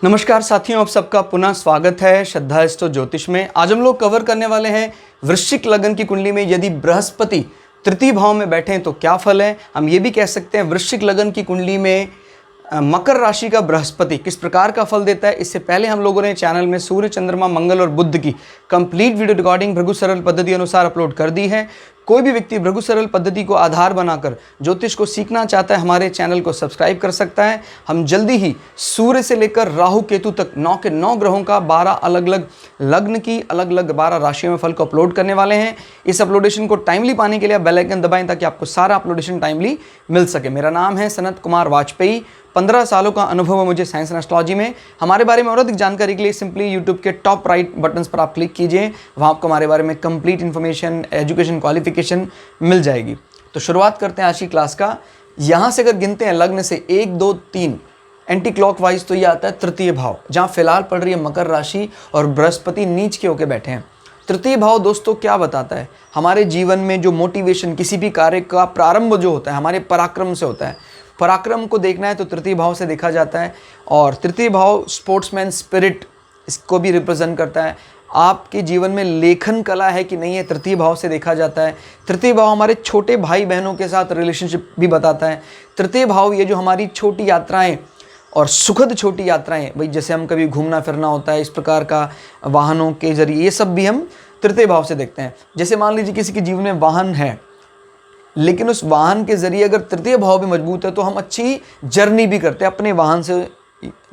नमस्कार साथियों, आप सबका पुनः स्वागत है श्रद्धा एस्ट्रो ज्योतिष में। आज हम लोग कवर करने वाले हैं वृश्चिक लग्न की कुंडली में यदि बृहस्पति तृतीय भाव में बैठे हैं तो क्या फल है। हम ये भी कह सकते हैं वृश्चिक लग्न की कुंडली में मकर राशि का बृहस्पति किस प्रकार का फल देता है। इससे पहले हम लोगों ने चैनल में सूर्य, चंद्रमा, मंगल और बुध की कंप्लीट वीडियो रिकॉर्डिंग भृगु सरल पद्धति अनुसार अपलोड कर दी है। कोई भी व्यक्ति भृगु सरल पद्धति को आधार बनाकर ज्योतिष को सीखना चाहता है, हमारे चैनल को सब्सक्राइब कर सकता है। हम जल्दी ही सूर्य से लेकर राहु केतु तक 9 के 9 ग्रहों का 12 अलग अलग लग्न की अलग अलग 12 राशियों में फल को अपलोड करने वाले हैं। इस अपलोडेशन को टाइमली पाने के लिए बेल आइकन दबाएं ताकि आपको सारा अपलोडेशन टाइमली मिल सके। मेरा नाम है सनत कुमार वाजपेयी। 15 सालों का अनुभव है मुझे साइंस एंड एस्ट्रोलॉजी में। हमारे बारे में और अधिक जानकारी के लिए सिंपली यूट्यूब के टॉप राइट बटन्स पर आप क्लिक कीजिए, वहाँ आपको हमारे बारे में कंप्लीट इन्फॉर्मेशन, एजुकेशन, क्वालिफिकेशन मिल जाएगी। तो शुरुआत करते हैं आज की क्लास का। यहाँ से अगर गिनते हैं लग्न से 1, 2, 3 एंटी क्लॉकवाइज तो ये आता है तृतीय भाव, जहाँ फिलहाल पड़ रही है मकर राशि और बृहस्पति नीच के होकर बैठे हैं। तृतीय भाव दोस्तों क्या बताता है? हमारे जीवन में जो मोटिवेशन, किसी भी कार्य का प्रारंभ जो होता है हमारे पराक्रम से होता है। पराक्रम को देखना है तो तृतीय भाव से देखा जाता है। और तृतीय भाव स्पोर्ट्समैन स्पिरिट इसको भी रिप्रेजेंट करता है। आपके जीवन में लेखन कला है कि नहीं है, तृतीय भाव से देखा जाता है। तृतीय भाव हमारे छोटे भाई बहनों के साथ रिलेशनशिप भी बताता है। तृतीय भाव ये जो हमारी छोटी यात्राएं और सुखद छोटी यात्राएं, भाई जैसे हम कभी घूमना फिरना होता है, इस प्रकार का वाहनों के जरिए, ये सब भी हम तृतीय भाव से देखते हैं। जैसे मान लीजिए किसी के जीवन में वाहन है, लेकिन उस वाहन के जरिए अगर तृतीय भाव भी मजबूत है तो हम अच्छी जर्नी भी करते हैं, अपने वाहन से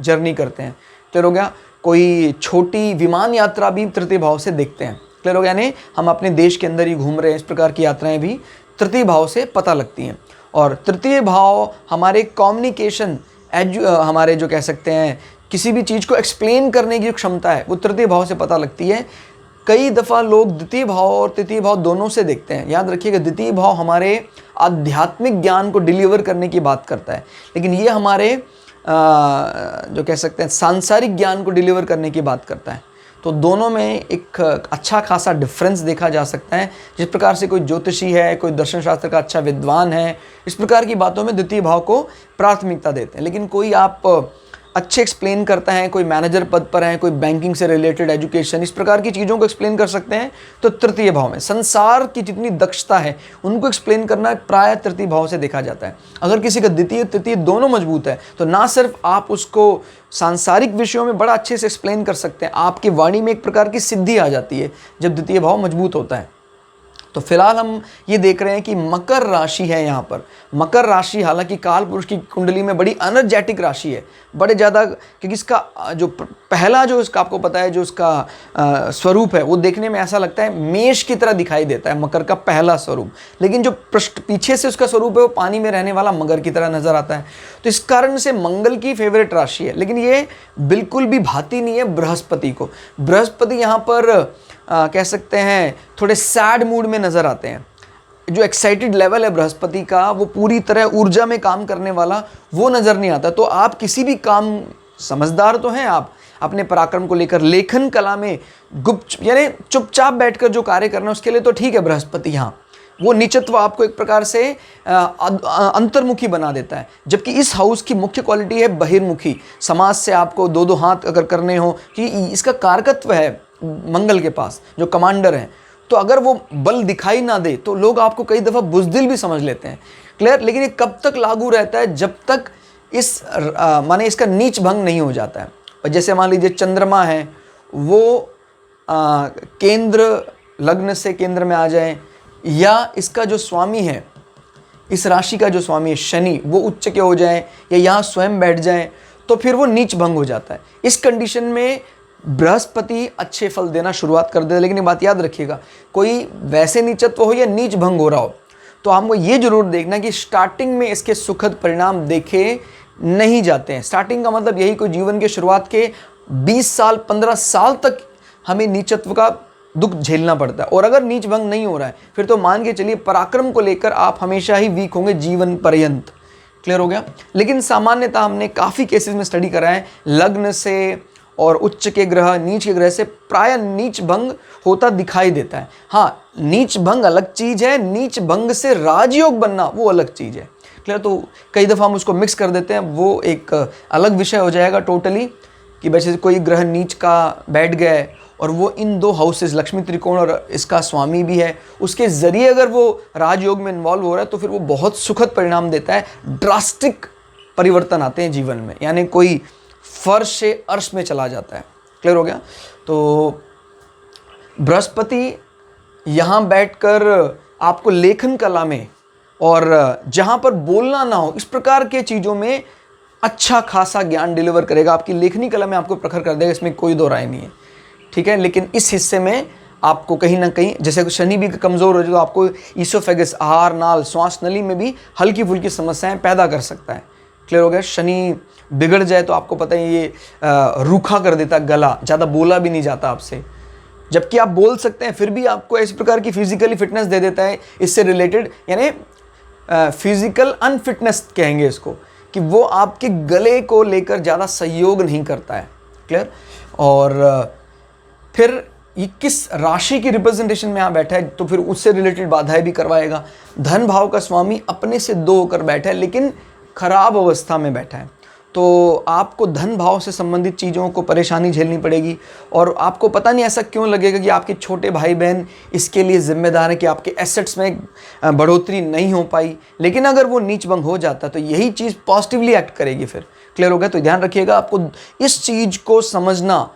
जर्नी करते हैं। क्लियर हो गया? कोई छोटी विमान यात्रा भी तृतीय भाव से देखते हैं। क्लियर हो गया? यानी हम अपने देश के अंदर ही घूम रहे हैं, इस प्रकार की यात्राएं भी तृतीय भाव से पता लगती हैं। और तृतीय भाव हमारे कम्युनिकेशन, हमारे जो कह सकते हैं किसी भी चीज़ को एक्सप्लेन करने की जो क्षमता है वो तृतीय भाव से पता लगती है। कई दफ़ा लोग द्वितीय भाव और तृतीय भाव दोनों से देखते हैं। याद रखिएगा, द्वितीय भाव हमारे आध्यात्मिक ज्ञान को डिलीवर करने की बात करता है, लेकिन ये हमारे जो कह सकते हैं सांसारिक ज्ञान को डिलीवर करने की बात करता है। तो दोनों में एक अच्छा खासा डिफरेंस देखा जा सकता है। जिस प्रकार से कोई ज्योतिषी है, कोई दर्शन शास्त्र का अच्छा विद्वान है, इस प्रकार की बातों में द्वितीय भाव को प्राथमिकता देते हैं। लेकिन कोई आप अच्छे एक्सप्लेन करता है, कोई मैनेजर पद पर है, कोई बैंकिंग से रिलेटेड, एजुकेशन, इस प्रकार की चीज़ों को एक्सप्लेन कर सकते हैं तो तृतीय भाव में। संसार की जितनी दक्षता है उनको एक्सप्लेन करना प्राय तृतीय भाव से देखा जाता है। अगर किसी का द्वितीय तृतीय दोनों मजबूत है तो ना सिर्फ आप उसको सांसारिक विषयों में बड़ा अच्छे से एक्सप्लेन कर सकते हैं, आपकी वाणी में एक प्रकार की सिद्धि आ जाती है जब द्वितीय भाव मजबूत होता है। तो फिलहाल हम ये देख रहे हैं कि मकर राशि है। यहाँ पर मकर राशि हालांकि काल पुरुष की कुंडली में बड़ी एनर्जेटिक राशि है, बड़े ज़्यादा, क्योंकि इसका जो पहला जो इसका आपको पता है जो इसका स्वरूप है वो देखने में ऐसा लगता है मेष की तरह दिखाई देता है, मकर का पहला स्वरूप। लेकिन जो पीछे से उसका स्वरूप है वो पानी में रहने वाला मगर की तरह नजर आता है। तो इस कारण से मंगल की फेवरेट राशि है, लेकिन ये बिल्कुल भी भाती नहीं है बृहस्पति को। बृहस्पति यहाँ पर कह सकते हैं थोड़े सैड मूड में नज़र आते हैं। जो एक्साइटेड लेवल है बृहस्पति का, वो पूरी तरह ऊर्जा में काम करने वाला वो नज़र नहीं आता। तो आप किसी भी काम, समझदार तो हैं आप अपने पराक्रम को लेकर, लेखन कला में गुप्त यानी चुपचाप बैठकर जो कार्य करना है उसके लिए तो ठीक है बृहस्पति। यहाँ वो नीचत्व आपको एक प्रकार से अंतर्मुखी बना देता है। जबकि इस हाउस की मुख्य क्वालिटी है बहिर्मुखी, समाज से आपको 2-2 हाथ अगर करने हो, कि इसका कारकत्व है मंगल के पास जो कमांडर है। तो अगर वो बल दिखाई ना दे तो लोग आपको कई दफ़ा बुज़दिल भी समझ लेते हैं। क्लियर? लेकिन ये कब तक लागू रहता है? जब तक इस माने इसका नीच भंग नहीं हो जाता है। और जैसे मान लीजिए चंद्रमा है, वो केंद्र लग्न से केंद्र में आ जाए, या इसका जो स्वामी है, इस राशि का जो स्वामी है शनि, वो उच्च के हो जाए या यहाँ स्वयं बैठ जाए तो फिर वो नीच भंग हो जाता है। इस कंडीशन में बृहस्पति अच्छे फल देना शुरुआत कर देता है। लेकिन ये बात याद रखिएगा, कोई वैसे नीचत्व हो या नीच भंग हो रहा हो तो हमको ये जरूर देखना कि स्टार्टिंग में इसके सुखद परिणाम देखे नहीं जाते हैं। स्टार्टिंग का मतलब यही, कोई जीवन के शुरुआत के 20 साल 15 साल तक हमें नीचत्व का दुख झेलना पड़ता है। और अगर नीच भंग नहीं हो रहा है फिर तो मान के चलिए पराक्रम को लेकर आप हमेशा ही वीक होंगे जीवन पर्यंत। क्लियर हो गया? लेकिन सामान्यतः हमने काफ़ी केसेस में स्टडी करा है, लग्न से और उच्च के ग्रह, नीच के ग्रह से प्राय नीच भंग होता दिखाई देता है। हाँ, नीच भंग अलग चीज़ है, नीच भंग से राजयोग बनना वो अलग चीज़ है। क्लियर। तो कई दफ़ा हम उसको मिक्स कर देते हैं, वो एक अलग विषय हो जाएगा टोटली, कि वैसे कोई ग्रह नीच का बैठ गया है और वो इन 2 हाउसेस लक्ष्मी त्रिकोण और इसका स्वामी भी है, उसके ज़रिए अगर वो राजयोग में इन्वॉल्व हो रहा है तो फिर वो बहुत सुखद परिणाम देता है। ड्रास्टिक परिवर्तन आते हैं जीवन में, यानी कोई फर्श से अर्श में चला जाता है। क्लियर हो गया। तो बृहस्पति यहाँ बैठकर आपको लेखन कला में और जहाँ पर बोलना ना हो इस प्रकार के चीज़ों में अच्छा खासा ज्ञान डिलीवर करेगा। आपकी लेखनी कला में आपको प्रखर कर देगा, इसमें कोई दो राय नहीं है, ठीक है। लेकिन इस हिस्से में आपको कहीं ना कहीं, जैसे शनि भी कमज़ोर हो जाए तो आपको ईसोफेगस, आहार नाल, श्वास नली में भी हल्की फुल्की समस्याएं पैदा कर सकता है। क्लियर हो गया। शनि बिगड़ जाए तो आपको पता है ये रूखा कर देता गला, ज़्यादा बोला भी नहीं जाता आपसे, जबकि आप बोल सकते हैं फिर भी आपको इस प्रकार की फिजिकली फिटनेस दे देता है इससे रिलेटेड, यानी फिजिकल अनफिटनेस कहेंगे इसको, कि वो आपके गले को लेकर ज़्यादा सहयोग नहीं करता है। क्लियर। और फिर ये किस राशि की रिप्रेजेंटेशन में यहाँ बैठा है तो फिर उससे रिलेटेड बाधाएं भी करवाएगा। धन भाव का स्वामी अपने से 2 होकर बैठा है लेकिन खराब अवस्था में बैठा है, तो आपको धन भाव से संबंधित चीज़ों को परेशानी झेलनी पड़ेगी। और आपको पता नहीं ऐसा क्यों लगेगा कि आपके छोटे भाई बहन इसके लिए जिम्मेदार हैं कि आपके एसेट्स में बढ़ोतरी नहीं हो पाई, लेकिन अगर वो नीच भंग हो जाता तो यही चीज़ पॉजिटिवली एक्ट करेगी फिर। क्लियर हो गया। तो ध्यान रखिएगा, आपको इस चीज़ को समझना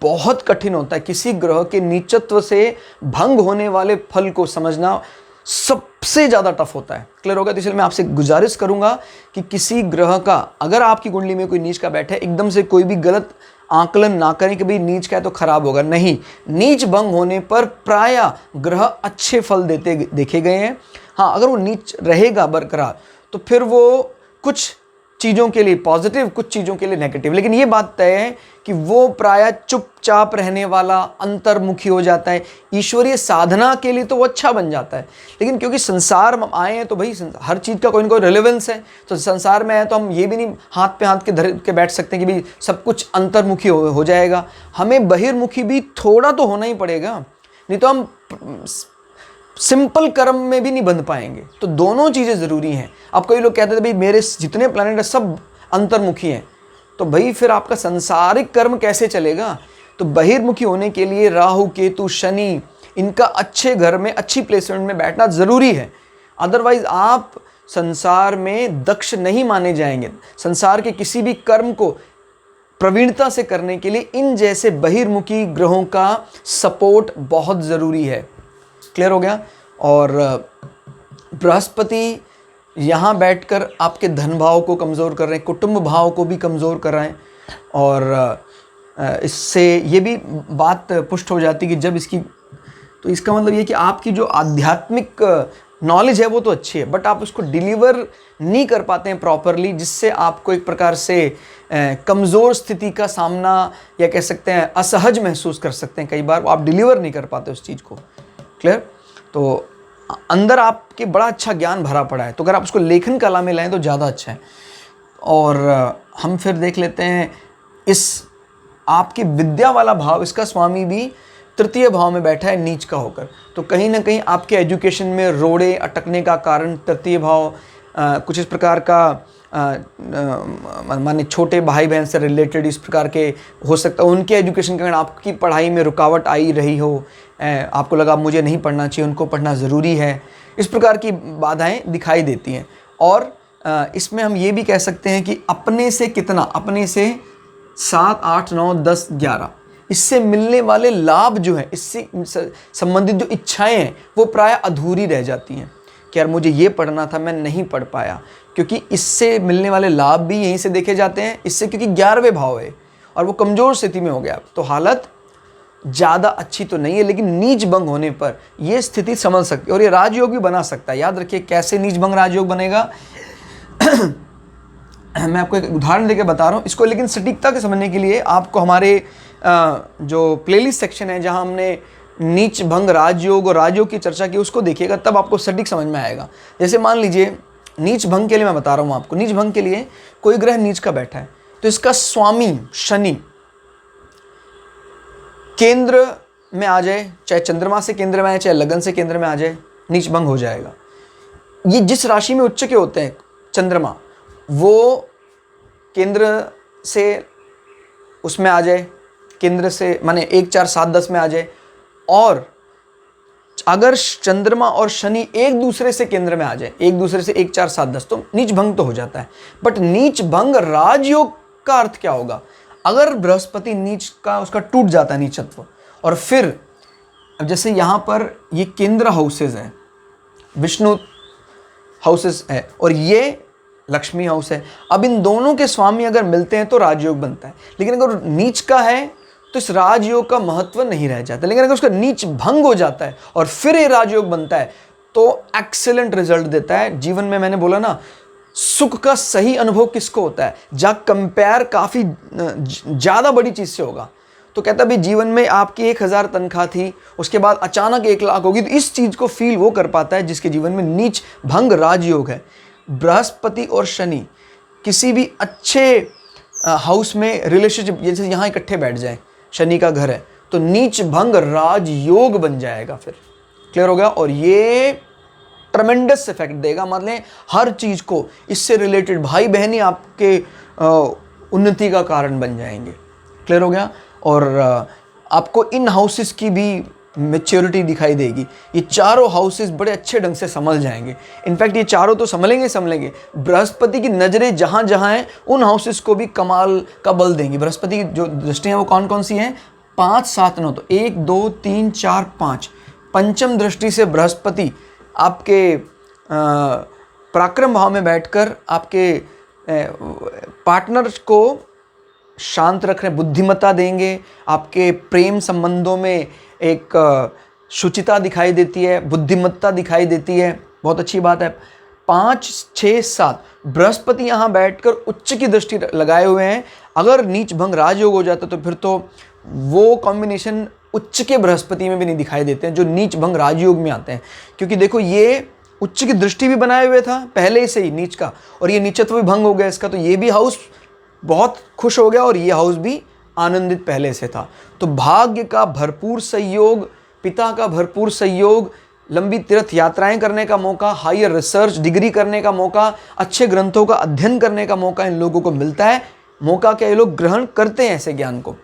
बहुत कठिन होता है। किसी ग्रह के नीचत्व से भंग होने वाले फल को समझना सबसे ज़्यादा टफ होता है। क्लियर होगा। तो इसलिए मैं आपसे गुजारिश करूंगा कि किसी ग्रह का अगर आपकी कुंडली में कोई नीच का बैठा है, एकदम से कोई भी गलत आकलन ना करें कि भाई नीच का है तो खराब होगा। नहीं, नीच भंग होने पर प्रायः ग्रह अच्छे फल देते देखे गए हैं। हाँ, अगर वो नीच रहेगा बरकरार तो फिर वो कुछ चीज़ों के लिए पॉजिटिव, कुछ चीज़ों के लिए नेगेटिव, लेकिन ये बात तय है कि वो प्रायः चुपचाप रहने वाला, अंतर्मुखी हो जाता है। ईश्वरीय साधना के लिए तो वो अच्छा बन जाता है, लेकिन क्योंकि संसार में आए हैं तो भाई हर चीज़ का कोई ना कोई रेलेवेंस है, तो संसार में आए तो हम ये भी नहीं हाथ पे हाथ के धर के बैठ सकते कि भाई सब कुछ अंतर्मुखी हो जाएगा। हमें बहिर्मुखी भी थोड़ा तो होना ही पड़ेगा, नहीं तो हम सिंपल कर्म में भी नहीं बंध पाएंगे। तो दोनों चीज़ें ज़रूरी हैं। अब कई लोग कहते थे भाई मेरे जितने प्लैनेट हैं सब अंतर्मुखी हैं, तो भाई फिर आपका सांसारिक कर्म कैसे चलेगा। तो बहिर्मुखी होने के लिए राहु, केतु, शनि, इनका अच्छे घर में, अच्छी प्लेसमेंट में बैठना ज़रूरी है। अदरवाइज आप संसार में दक्ष नहीं माने जाएंगे। संसार के किसी भी कर्म को प्रवीणता से करने के लिए इन जैसे बहिर्मुखी ग्रहों का सपोर्ट बहुत ज़रूरी है। क्लियर हो गया। और बृहस्पति यहाँ बैठकर आपके धन भाव को कमज़ोर कर रहे हैं, कुटुंब भाव को भी कमज़ोर कर रहे हैं। और इससे ये भी बात पुष्ट हो जाती है कि जब इसकी, तो इसका मतलब ये कि आपकी जो आध्यात्मिक नॉलेज है वो तो अच्छी है, बट आप उसको डिलीवर नहीं कर पाते हैं प्रॉपरली, जिससे आपको एक प्रकार से कमज़ोर स्थिति का सामना, या कह सकते हैं असहज महसूस कर सकते हैं। कई बार आप डिलीवर नहीं कर पाते उस चीज़ को। क्लियर। तो अंदर आपके बड़ा अच्छा ज्ञान भरा पड़ा है, तो अगर आप उसको लेखन कला में लाएं तो ज़्यादा अच्छा है। और हम फिर देख लेते हैं इस आपकी विद्या वाला भाव, इसका स्वामी भी 3य भाव में बैठा है नीच का होकर, तो कहीं ना कहीं आपके एजुकेशन में रोड़े अटकने का कारण 3य भाव कुछ इस प्रकार का माने छोटे भाई बहन से रिलेटेड इस प्रकार के हो सकता है, उनके एजुकेशन के कारण आपकी पढ़ाई में रुकावट आई रही हो, आपको लगा मुझे नहीं पढ़ना चाहिए, उनको पढ़ना ज़रूरी है, इस प्रकार की बाधाएं दिखाई देती हैं। और इसमें हम ये भी कह सकते हैं कि अपने से कितना, अपने से 7, 8, 9, 10, 11 इससे मिलने वाले लाभ जो हैं, इससे संबंधित जो इच्छाएं हैं वो प्राय अधूरी रह जाती हैं कि यार मुझे ये पढ़ना था, मैं नहीं पढ़ पाया, क्योंकि इससे मिलने वाले लाभ भी यहीं से देखे जाते हैं। इससे क्योंकि 11वें भाव है और वो कमज़ोर स्थिति में हो गया, तो हालत ज़्यादा अच्छी तो नहीं है, लेकिन नीच भंग होने पर ये स्थिति समझ सकती है और ये राजयोग भी बना सकता है। याद रखिए कैसे नीच भंग राजयोग बनेगा मैं आपको एक उदाहरण देके बता रहा हूँ इसको, लेकिन सटीकता के समझने के लिए आपको हमारे जो प्लेलिस्ट सेक्शन है जहाँ हमने नीच भंग राजयोग और राजयोग की चर्चा की उसको देखिएगा, तब आपको सटीक समझ में आएगा। जैसे मान लीजिए नीच भंग के लिए मैं बता रहा हूँ आपको, नीच भंग के लिए कोई ग्रह नीच का बैठा है तो इसका स्वामी शनि केंद्र में आ जाए, चाहे चंद्रमा से केंद्र में आए, चाहे लगन से केंद्र में आ जाए, नीच भंग हो जाएगा। ये जिस राशि में उच्च के होते हैं, चंद्रमा वो केंद्र से उसमें आ जाए, केंद्र से माने 1 4 7 10 में आ जाए, और अगर चंद्रमा और शनि एक दूसरे से केंद्र में आ जाए, एक दूसरे से 1 4 7 10, तो नीच भंग तो हो जाता है। बट नीच भंग राजयोग का अर्थ क्या होगा? अगर बृहस्पति नीच का उसका टूट जाता है नीचत्व, और फिर अब जैसे यहाँ पर ये केंद्र हाउसेज है, विष्णु हाउसेस है, और ये लक्ष्मी हाउस है। अब इन दोनों के स्वामी अगर मिलते हैं तो राजयोग बनता है। लेकिन अगर नीच का है तो इस राजयोग का महत्व नहीं रह जाता। लेकिन अगर उसका नीच भंग हो जाता है और फिर ये राजयोग बनता है तो एक्सीलेंट रिजल्ट देता है जीवन में। मैंने बोला ना, सुख का सही अनुभव किसको होता है? जहाँ कंपेयर काफ़ी ज़्यादा बड़ी चीज़ से होगा। तो कहता भाई जीवन में आपकी 1000 तनख्वाह थी, उसके बाद अचानक 1 लाख होगी, तो इस चीज़ को फील वो कर पाता है जिसके जीवन में नीच भंग राजयोग है। बृहस्पति और शनि किसी भी अच्छे हाउस में रिलेशनशिप, जैसे यहाँ इकट्ठे बैठ जाए, शनि का घर है, तो नीच भंग राजयोग बन जाएगा। फिर क्लियर हो गया? और ये ट्रमेंडस इफेक्ट देगा, मान लें हर चीज़ को इससे रिलेटेड, भाई बहनी आपके उन्नति का कारण बन जाएंगे। क्लियर हो गया? और आपको इन हाउसेस की भी मैच्योरिटी दिखाई देगी। ये चारों हाउसेस बड़े अच्छे ढंग से संभल जाएंगे। इनफैक्ट ये चारों तो संभलेंगे। बृहस्पति की नज़रें जहाँ जहाँ हैं उन हाउसेस को भी कमाल का बल देंगी। बृहस्पति की जो दृष्टियाँ वो कौन कौन सी हैं? 5 7 9, तो 1 2 3 4 5। पंचम दृष्टि से बृहस्पति आपके पराक्रम भाव में बैठकर आपके पार्टनर को शांत रख रहे हैं, बुद्धिमत्ता देंगे। आपके प्रेम संबंधों में एक शुचिता दिखाई देती है, बुद्धिमत्ता दिखाई देती है, बहुत अच्छी बात है। 5 6 7 बृहस्पति यहाँ बैठकर उच्च की दृष्टि लगाए हुए हैं। अगर नीच भंग राजयोग हो जाता तो फिर तो वो कॉम्बिनेशन उच्च के बृहस्पति में भी नहीं दिखाई देते हैं जो नीच भंग राजयोग में आते हैं। क्योंकि देखो ये उच्च की दृष्टि भी बनाए हुए था पहले से ही नीच का, और ये नीचत्व भी भंग हो गया इसका, तो ये भी हाउस बहुत खुश हो गया और ये हाउस भी आनंदित पहले से था। तो भाग्य का भरपूर सहयोग, पिता का भरपूर सहयोग, लंबी तीर्थ यात्राएं करने का मौका, हायर रिसर्च डिग्री करने का मौका, अच्छे ग्रंथों का अध्ययन करने का मौका इन लोगों को मिलता है। मौका क्या, ये लोग ग्रहण करते हैं ऐसे ज्ञान को।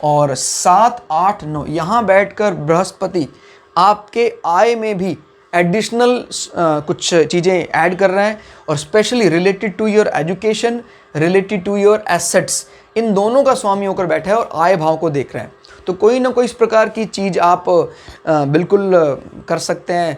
और 7 8 9 यहाँ बैठकर बृहस्पति आपके आय में भी एडिशनल कुछ चीज़ें ऐड कर रहे हैं, और specially related to your education, related to your assets, इन दोनों का स्वामी होकर बैठा है और आय भाव को देख रहे हैं। तो कोई ना कोई इस प्रकार की चीज़ आप बिल्कुल कर सकते हैं।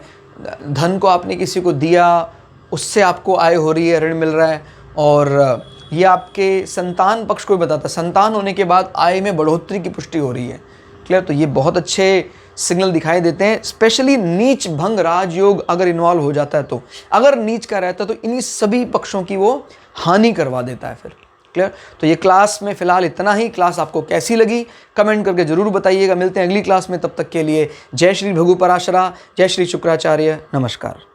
धन को आपने किसी को दिया, उससे आपको आय हो रही है, ऋण मिल रहा है, और ये आपके संतान पक्ष को भी बताता है, संतान होने के बाद आय में बढ़ोतरी की पुष्टि हो रही है। क्लियर? तो ये बहुत अच्छे सिग्नल दिखाई देते हैं। स्पेशली नीच भंग राजयोग अगर इन्वॉल्व हो जाता है, तो अगर नीच का रहता है तो इन्हीं सभी पक्षों की वो हानि करवा देता है फिर। क्लियर? तो ये क्लास में फ़िलहाल इतना ही। क्लास आपको कैसी लगी कमेंट करके ज़रूर बताइएगा। मिलते हैं अगली क्लास में, तब तक के लिए जय श्री भृगु पराशरा, जय श्री शुक्राचार्य, नमस्कार।